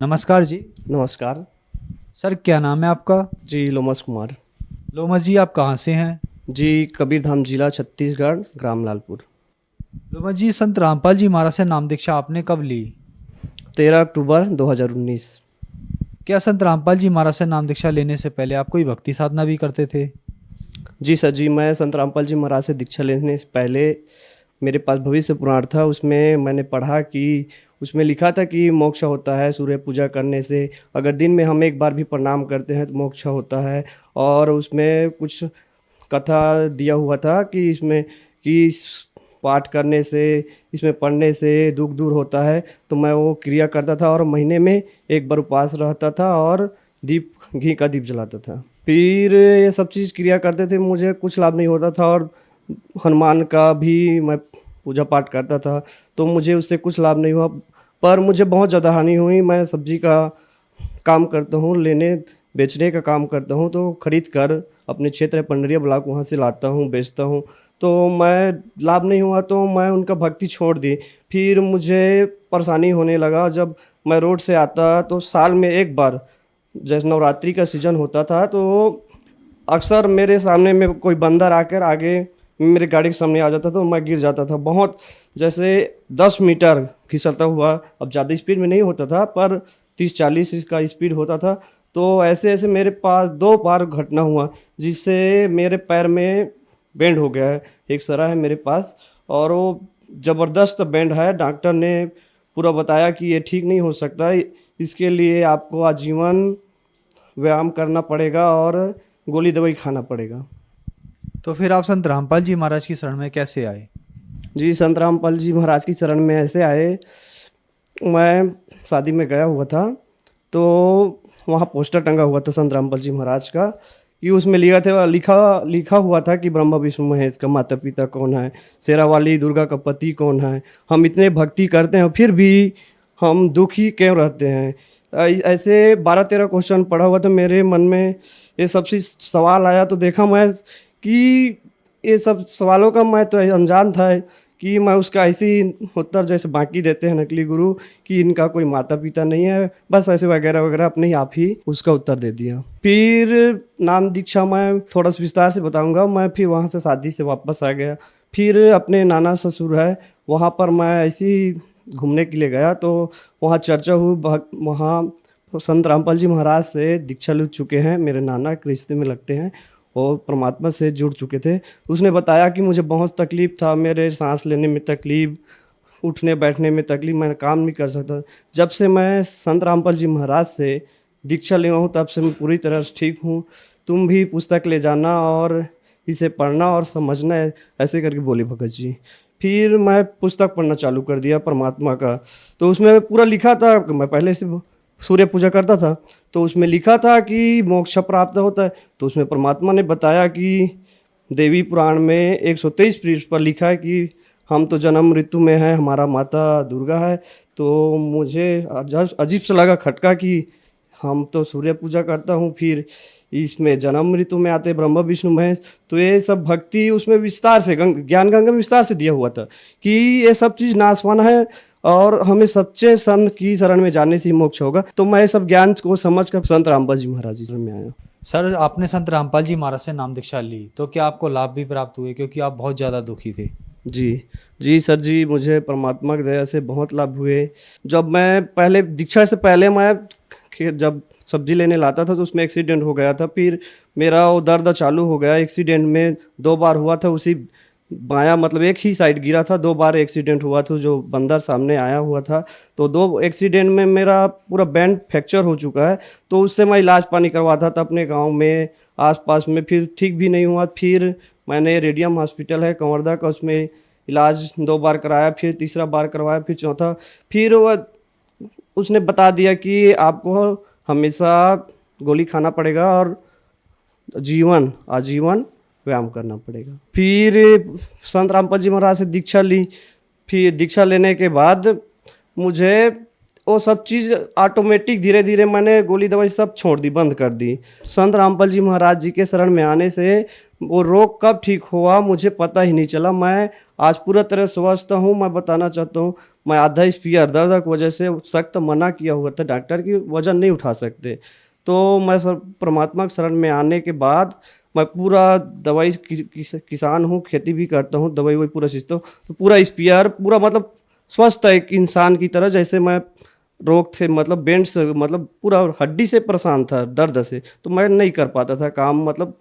नमस्कार जी। नमस्कार। सर क्या नाम है आपका? जी, लोमस कुमार। लोमस जी, आप कहाँ से हैं? जी, कबीरधाम जिला छत्तीसगढ़, ग्राम लालपुर। लोमस जी, संत रामपाल जी महाराज से नाम दीक्षा आपने कब ली? 13 अक्टूबर 2019। क्या संत रामपाल जी महाराज से नाम दीक्षा लेने से पहले आप कोई भक्ति साधना भी करते थे? जी सर जी, मैं संत रामपाल जी महाराज से दीक्षा लेने से पहले मेरे पास भविष्य पुराण था। उसमें मैंने पढ़ा कि उसमें लिखा था कि मोक्ष होता है सूर्य पूजा करने से। अगर दिन में हम एक बार भी प्रणाम करते हैं तो मोक्ष होता है। और उसमें कुछ कथा दिया हुआ था कि इसमें कि इस पाठ करने से, इसमें पढ़ने से दुख दूर होता है। तो मैं वो क्रिया करता था और महीने में एक बार उपवास रहता था और दीप घी का दीप जलाता था। फिर ये सब चीज़ क्रिया करते थे, मुझे कुछ लाभ नहीं होता था। और हनुमान का भी मैं पूजा पाठ करता था तो मुझे उससे कुछ लाभ नहीं हुआ। पर मुझे बहुत ज़्यादा हानि हुई। मैं सब्जी का काम करता हूँ, लेने बेचने का काम करता हूँ, तो खरीद कर अपने क्षेत्र पंडरिया ब्लॉक वहाँ से लाता हूँ, बेचता हूँ। तो मैं लाभ नहीं हुआ तो मैं उनका भक्ति छोड़ दी। फिर मुझे परेशानी होने लगा। जब मैं रोड से आता तो साल में एक बार, जैसे नवरात्रि का सीजन होता था, तो अक्सर मेरे सामने में कोई बंदर आकर आगे मेरे गाड़ी के सामने आ जाता था तो मैं गिर जाता था। बहुत जैसे 10 मीटर फिसलता हुआ। अब ज़्यादा स्पीड में नहीं होता था पर 30-40 का स्पीड होता था। तो ऐसे ऐसे मेरे पास 2 बार घटना हुआ जिससे मेरे पैर में बेंड हो गया है। एक सरा है मेरे पास और वो ज़बरदस्त बेंड है। डॉक्टर ने पूरा बताया कि ये ठीक नहीं हो सकता, इसके लिए आपको आजीवन व्यायाम करना पड़ेगा और गोली दवाई खाना पड़ेगा। तो फिर आप संत रामपाल जी महाराज की शरण में कैसे आए? जी, संत रामपाल जी महाराज की शरण में ऐसे आए। मैं शादी में गया हुआ था तो वहाँ पोस्टर टंगा हुआ था संत रामपाल जी महाराज का कि उसमें लिखा लिखा हुआ था कि ब्रह्मा विष्णु महेश का माता पिता कौन है, शेरा वाली दुर्गा का पति कौन है। हम इतने भक्ति करते हैं फिर भी हम दुखी क्यों रहते हैं। ऐसे 12-13 क्वेश्चन पढ़ा हुआ था मेरे मन में। ये सब चीज़ सवाल आया तो देखा मैं कि ये सब सवालों का मैं तो अनजान था कि मैं उसका ऐसे ही उत्तर जैसे बाकी देते हैं नकली गुरु कि इनका कोई माता पिता नहीं है, बस ऐसे वगैरह वगैरह अपने ही आप ही उसका उत्तर दे दिया। फिर नाम दीक्षा मैं थोड़ा सा विस्तार से बताऊंगा। मैं फिर वहाँ से शादी से वापस आ गया। फिर अपने नाना ससुर है वहाँ पर मैं ऐसे ही घूमने के लिए गया तो वहाँ चर्चा हुई। वहाँ संत रामपाल जी महाराज से दीक्षा ले चुके हैं, मेरे नाना के रिश्ते में लगते हैं और परमात्मा से जुड़ चुके थे। उसने बताया कि मुझे बहुत तकलीफ़ था, मेरे सांस लेने में तकलीफ़, उठने बैठने में तकलीफ़, मैं काम नहीं कर सकता। जब से मैं संत रामपाल जी महाराज से दीक्षा लिया हूँ तब से मैं पूरी तरह से ठीक हूँ। तुम भी पुस्तक ले जाना और इसे पढ़ना और समझना है, ऐसे करके बोले भगत जी। फिर मैं पुस्तक पढ़ना चालू कर दिया परमात्मा का। तो उसमें पूरा लिखा था, मैं पहले से सूर्य पूजा करता था तो उसमें लिखा था कि मोक्ष प्राप्त होता है। तो उसमें परमात्मा ने बताया कि देवी पुराण में 123 पृष्ठ पर लिखा है कि हम तो जन्म ऋतु में हैं, हमारा माता दुर्गा है। तो मुझे अजीब सा लगा खटका कि हम तो सूर्य पूजा करता हूँ, फिर इसमें जन्म ऋतु में आते ब्रह्मा विष्णु महेश। तो ये सब भक्ति उसमें विस्तार से ज्ञान गंगा में विस्तार से दिया हुआ था कि ये सब चीज़ नाशवान है और हमें सच्चे संत की शरण में जाने से ही मोक्ष होगा। तो मैं सब ज्ञान को समझ कर संत रामपाल जी महाराज जी शरण में आया। सर, आपने संत रामपाल जी महाराज से नाम दीक्षा ली तो क्या आपको लाभ भी प्राप्त हुए, क्योंकि आप बहुत ज़्यादा दुखी थे? जी, जी सर जी, मुझे परमात्मा की दया से बहुत लाभ हुए। जब मैं पहले दीक्षा से पहले मैं जब सब्जी लेने लाता था तो उसमें एक्सीडेंट हो गया था। फिर मेरा वो दर्द चालू हो गया। एक्सीडेंट में 2 बार हुआ था, उसी बायां मतलब एक ही साइड गिरा था। 2 बार एक्सीडेंट हुआ था, जो बंदर सामने आया हुआ था। तो 2 एक्सीडेंट में मेरा पूरा बैंड फ्रैक्चर हो चुका है। तो उससे मैं इलाज पानी करवाता था अपने गाँव में आसपास में, फिर ठीक भी नहीं हुआ। फिर मैंने रेडियम हॉस्पिटल है कंवरदा का, उसमें इलाज 2 बार कराया, फिर तीसरा बार करवाया, फिर चौथा। फिर वो उसने बता दिया कि आपको हमेशा गोली खाना पड़ेगा और आजीवन व्यायाम करना पड़ेगा। फिर संत रामपाल जी महाराज से दीक्षा ली। फिर दीक्षा लेने के बाद मुझे वो सब चीज़ ऑटोमेटिक धीरे धीरे मैंने गोली दवाई सब छोड़ दी, बंद कर दी। संत रामपाल जी महाराज जी के शरण में आने से वो रोग कब ठीक हुआ मुझे पता ही नहीं चला। मैं आज पूरा तरह स्वस्थ हूँ। मैं बताना चाहता हूँ, मैं आधा स्पीयर दर्द की वजह से सख्त मना किया हुआ था डॉक्टर की, वजन नहीं उठा सकते। तो मैं सर परमात्मा के शरण में आने के बाद मैं पूरा दवाई किसान हूँ, खेती भी करता हूँ, दवाई वही पूरा सीखता हूँ। तो पूरा स्पीयर पूरा मतलब स्वस्थ है एक इंसान की तरह। जैसे मैं रोग थे मतलब बेंड से मतलब पूरा हड्डी से परेशान था दर्द से, तो मैं नहीं कर पाता था काम, मतलब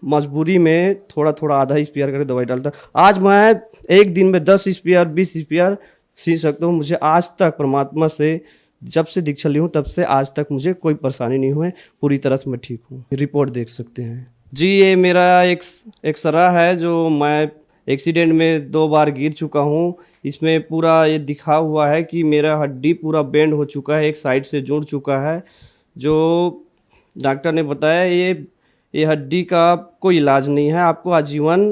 मजबूरी में थोड़ा थोड़ा आधा स्पीयर करके दवाई डालता। आज मैं एक दिन में 10 स्पीयर 20 स्पीयर सी सकता हूँ। मुझे आज तक परमात्मा से जब से दीक्षा ली हूँ तब से आज तक मुझे कोई परेशानी नहीं हुई, पूरी तरह से मैं ठीक हूँ। रिपोर्ट देख सकते हैं जी। ये मेरा एक्सरा है जो मैं एक्सीडेंट में 2 बार गिर चुका हूँ। इसमें पूरा ये दिखा हुआ है कि मेरा हड्डी पूरा बेंड हो चुका है, एक साइड से जुड़ चुका है। जो डॉक्टर ने बताया ये हड्डी का कोई इलाज नहीं है, आपको आजीवन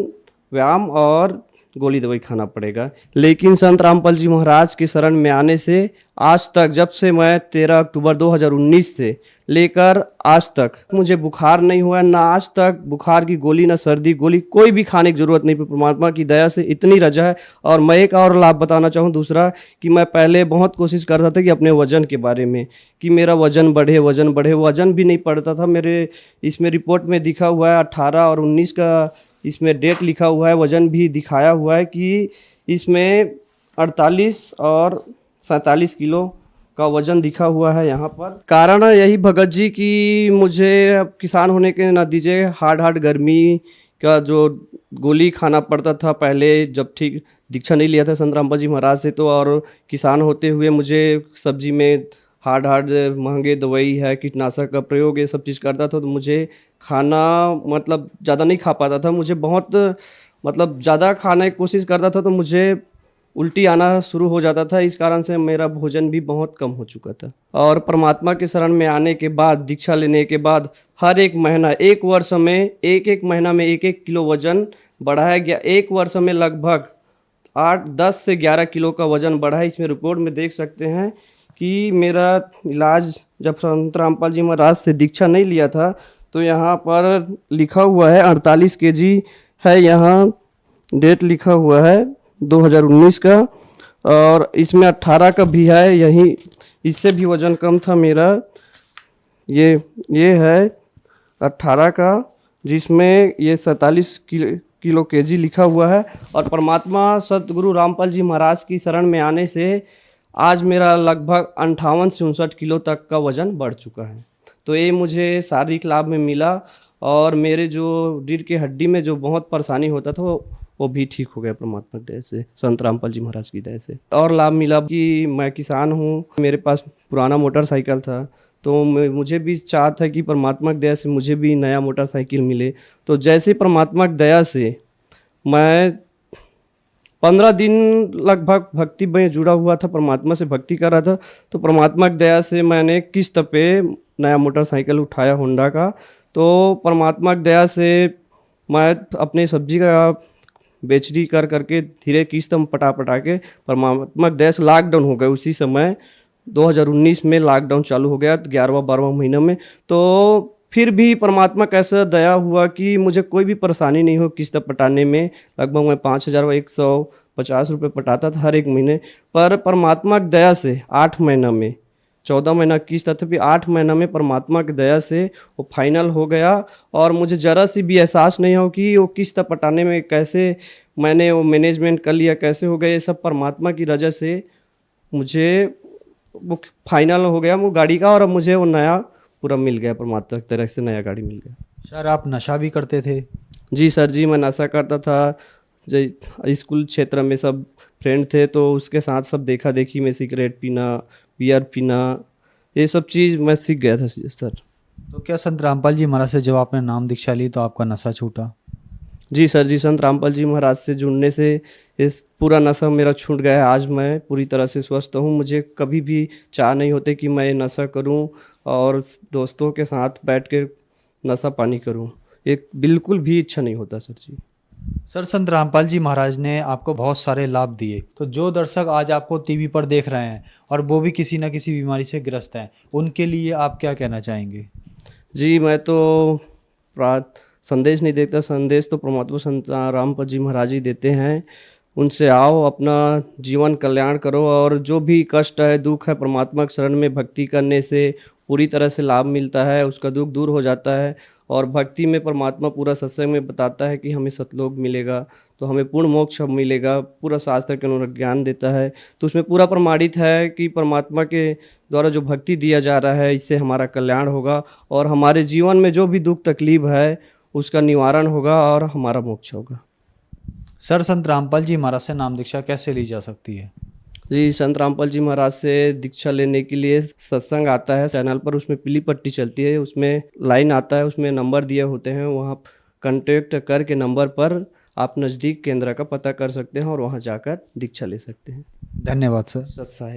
व्यायाम और गोली दवाई खाना पड़ेगा। लेकिन संत रामपाल जी महाराज के शरण में आने से आज तक, जब से मैं 13 अक्टूबर 2019 से लेकर आज तक मुझे बुखार नहीं हुआ, ना आज तक बुखार की गोली ना सर्दी गोली कोई भी खाने की जरूरत नहीं। परमात्मा की दया से इतनी रजा है। और मैं एक और लाभ बताना चाहूँ दूसरा, कि मैं पहले बहुत कोशिश करता था कि अपने वजन के बारे में कि मेरा वजन बढ़े, वजन भी नहीं बढ़ता था। मेरे इसमें रिपोर्ट में दिखा हुआ है 18 और 19 का इसमें डेट लिखा हुआ है, वजन भी दिखाया हुआ है कि इसमें 48 और 47 किलो का वजन दिखा हुआ है यहाँ पर। कारण यही भगत जी की मुझे अब किसान होने के नतीजे हार्ड गर्मी का जो गोली खाना पड़ता था पहले, जब ठीक दीक्षा नहीं लिया था संत रामपाल जी महाराज से, तो और किसान होते हुए मुझे सब्जी में हार्ड महंगे दवाई है, कीटनाशक का प्रयोग, ये सब चीज़ करता था। तो मुझे खाना मतलब ज़्यादा नहीं खा पाता था। मुझे बहुत मतलब ज़्यादा खाने की कोशिश करता था तो मुझे उल्टी आना शुरू हो जाता था। इस कारण से मेरा भोजन भी बहुत कम हो चुका था। और परमात्मा के शरण में आने के बाद, दीक्षा लेने के बाद, हर एक महीना, एक वर्ष में एक महीना में 1 किलो वजन बढ़ाया गया। एक वर्ष में लगभग 10 से 11 किलो का वजन बढ़ा है। इसमें रिपोर्ट में देख सकते हैं कि मेरा इलाज जब संत रामपाल जी महाराज से दीक्षा नहीं लिया था तो यहाँ पर लिखा हुआ है 48 kg है, यहाँ डेट लिखा हुआ है 2019 का, और इसमें 18 का भी है। यही इससे भी वजन कम था मेरा। ये है 18 का, जिसमें ये 47 किलो केजी लिखा हुआ है। और परमात्मा सतगुरु रामपाल जी महाराज की शरण में आने से आज मेरा लगभग 58 से 59 किलो तक का वजन बढ़ चुका है। तो ये मुझे शारीरिक लाभ में मिला, और मेरे जो रीढ़ की हड्डी में जो बहुत परेशानी होता था वो भी ठीक हो गया परमात्मा की दया से, संत रामपाल जी महाराज की दया से। और लाभ मिला कि मैं किसान हूँ, मेरे पास पुराना मोटरसाइकिल था, तो मुझे भी चाह था कि परमात्मा की दया से मुझे भी नया मोटरसाइकिल मिले। तो जैसे परमात्मा की दया से मैं 15 दिन लगभग भक्ति में जुड़ा हुआ था, परमात्मा से भक्ति कर रहा था, तो परमात्मा की दया से मैंने किस्त पे नया मोटरसाइकिल उठाया होंडा का। तो परमात्मा की दया से मैं अपने सब्जी का बेचरी कर करके धीरे किस्त में पटा के, परमात्मा की दया से लॉकडाउन हो गया उसी समय 2019 में लॉकडाउन चालू हो गया 11वां महीना में। तो फिर भी परमात्मा कैसा दया हुआ कि मुझे कोई भी परेशानी नहीं हो किस्त पटाने में। लगभग मैं 5,150 रुपये पटाता था हर एक महीने। पर परमात्मा की दया से 8 महीना में, 14 महीना किस्त था, फिर 8 महीना में परमात्मा की दया से वो फाइनल हो गया। और मुझे ज़रा सी भी एहसास नहीं हो कि वो किस्त पटाने में कैसे मैंने वो मैनेजमेंट कर लिया, कैसे हो गया। ये सब परमात्मा की रजा से मुझे वो फाइनल हो गया वो गाड़ी का, और अब मुझे वो नया पूरा मिल गया, परमात्मा की तरफ से नया गाड़ी मिल गया। सर आप नशा भी करते थे? जी सर जी, मैं नशा करता था। स्कूल क्षेत्र में सब फ्रेंड थे तो उसके साथ सब देखा देखी में सिगरेट पीना, बियर पीना, ये सब चीज़ मैं सीख गया था सर। तो क्या संत रामपाल जी महाराज से जब आपने नाम दीक्षा ली तो आपका नशा छूटा? जी सर जी, संत रामपाल जी महाराज से जुड़ने से इस पूरा नशा मेरा छूट गया है। आज मैं पूरी तरह से स्वस्थ हूँ। मुझे कभी भी चाह नहीं होते कि मैं नशा करूँ और दोस्तों के साथ बैठ के नशा पानी करूँ, एक बिल्कुल भी इच्छा नहीं होता सर जी। सर, संत रामपाल जी महाराज ने आपको बहुत सारे लाभ दिए, तो जो दर्शक आज आपको टीवी पर देख रहे हैं और वो भी किसी न किसी बीमारी से ग्रस्त हैं, उनके लिए आप क्या कहना चाहेंगे? जी, मैं तो संदेश नहीं देखता, संदेश तो परमात्मा संत रामपाल जी महाराज ही देते हैं। उनसे आओ, अपना जीवन कल्याण करो, और जो भी कष्ट है, दुख है, परमात्मा के शरण में भक्ति करने से पूरी तरह से लाभ मिलता है, उसका दुख दूर हो जाता है। और भक्ति में परमात्मा पूरा सत्संग में बताता है कि हमें सतलोक मिलेगा, तो हमें पूर्ण मोक्ष मिलेगा, पूरा शास्त्र के अनुसार ज्ञान देता है। तो उसमें पूरा प्रमाणित है कि परमात्मा के द्वारा जो भक्ति दिया जा रहा है, इससे हमारा कल्याण होगा और हमारे जीवन में जो भी दुख तकलीफ है उसका निवारण होगा और हमारा मोक्ष होगा। सर, संत रामपाल जी महाराज से नाम दीक्षा कैसे ली जा सकती है? जी, संत रामपाल जी महाराज से दीक्षा लेने के लिए सत्संग आता है चैनल पर, उसमें पीली पट्टी चलती है, उसमें लाइन आता है, उसमें नंबर दिए होते हैं, वहाँ कांटेक्ट करके नंबर पर आप नज़दीक केंद्र का पता कर सकते हैं और वहाँ जाकर दीक्षा ले सकते हैं। धन्यवाद सर। सत्साई।